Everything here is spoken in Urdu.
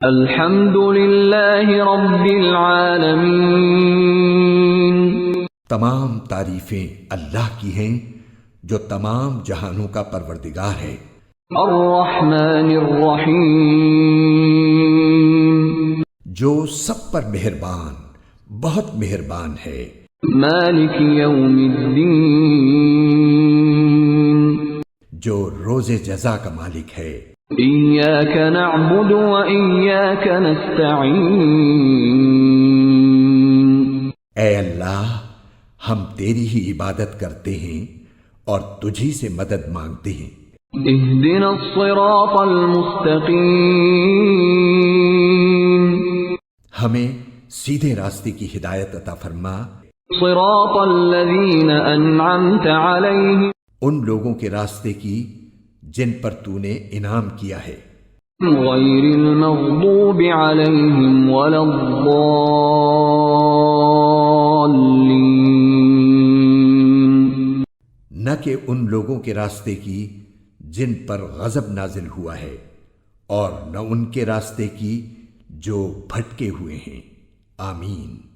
الحمد للہ رب العالمین، تمام تعریفیں اللہ کی ہیں جو تمام جہانوں کا پروردگار ہے۔ الرحمن الرحیم، جو سب پر مہربان، بہت مہربان ہے۔ مالک یوم الدین، جو روز جزا کا مالک ہے۔ ایاک نعبد و ایاک نستعین، اے اللہ، ہم تیری ہی عبادت کرتے ہیں اور تجھی سے مدد مانگتے ہیں۔ اہدنا الصراط المستقیم، ہمیں سیدھے راستے کی ہدایت عطا فرما، صراط الذین انعمت علیہم، ان لوگوں کے راستے کی جن پر تو نے انعام کیا ہے، غیر المغضوب علیہم ولا الضالین، نہ کہ ان لوگوں کے راستے کی جن پر غضب نازل ہوا ہے، اور نہ ان کے راستے کی جو بھٹکے ہوئے ہیں۔ آمین۔